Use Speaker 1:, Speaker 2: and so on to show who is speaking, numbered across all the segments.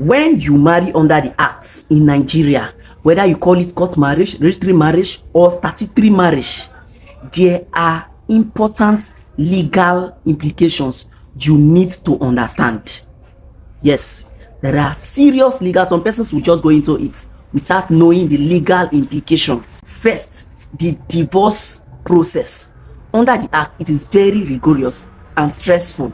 Speaker 1: When you marry under the act in Nigeria, whether you call it court marriage, registry marriage, or statutory marriage, there are important legal implications you need to understand. Yes, there are serious legal. Some persons will just go into it without knowing the legal implications. First, the divorce process. Under the act, it is very rigorous and stressful.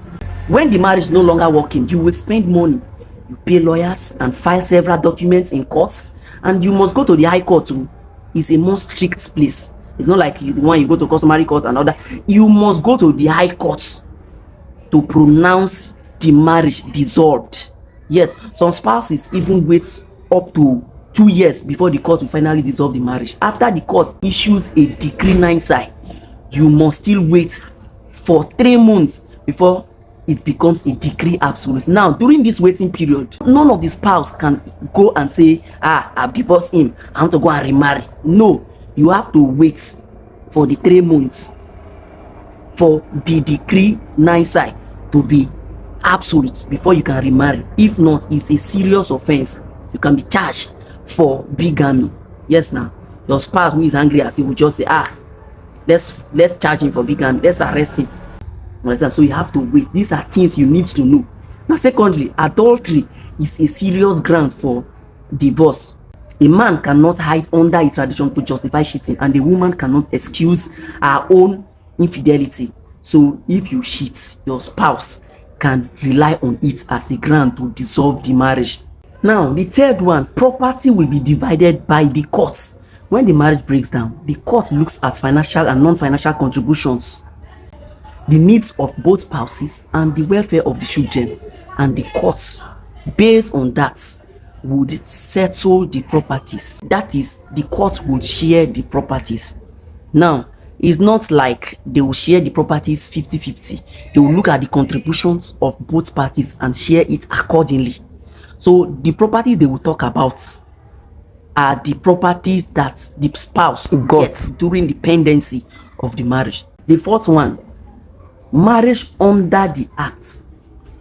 Speaker 1: When the marriage is no longer working, you will spend money. You pay lawyers and file several documents in court, and you must go to the high court too. It's a more strict place. It's not like when you go to customary court and other. You must go to the high court to pronounce the marriage dissolved. Yes, some spouses even wait up to 2 years before the court will finally dissolve the marriage. After the court issues a decree 9-side, you must still wait for 3 months before it becomes a decree absolute. Now, during this waiting period, none of the spouse can go and say, I've divorced him, I want to go and remarry. No, you have to wait for the 3 months for the decree 9-side to be absolute before you can remarry. If not, it's a serious offense. You can be charged for bigamy. Yes, now your spouse who is angry at you will just say, let's charge him for bigamy, let's arrest him. So you have to wait. These are things you need to know. Now, secondly, adultery is a serious ground for divorce. A man cannot hide under a tradition to justify cheating, and a woman cannot excuse her own infidelity. So if you cheat, your spouse can rely on it as a ground to dissolve the marriage. Now, the third one, property will be divided by the courts. When the marriage breaks down, the court looks at financial and non-financial contributions, the needs of both spouses, and the welfare of the children, and the courts, based on that, would settle the properties. That is, the court would share the properties. Now, it's not like they will share the properties 50-50. They will look at the contributions of both parties and share it accordingly. So the properties they will talk about are the properties that the spouse gets during the pendency of the marriage. The fourth one, marriage under the act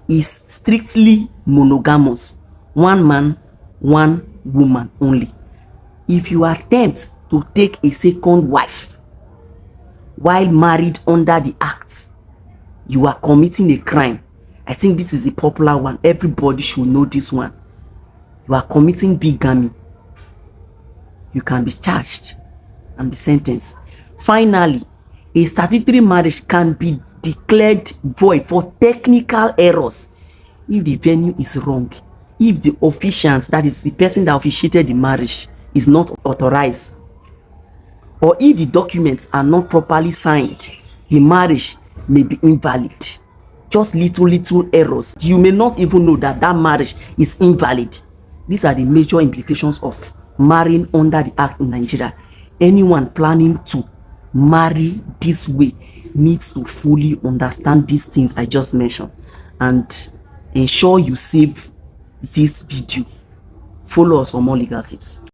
Speaker 1: is strictly monogamous. One man, one woman only. If you attempt to take a second wife while married under the act, you are committing a crime. I think this is a popular one. Everybody should know this one. You are committing bigamy. You can be charged and be sentenced. Finally, a statutory marriage can be declared void for technical errors if the venue is wrong, if the officiant, that is the person that officiated the marriage, is not authorized, or if the documents are not properly signed. The marriage may be invalid. Just little errors. You may not even know that that marriage is invalid. These are the major implications of marrying under the act in Nigeria. Anyone planning to marry this way needs to fully understand these things I just mentioned, and ensure you save this video. Follow us for more legal tips.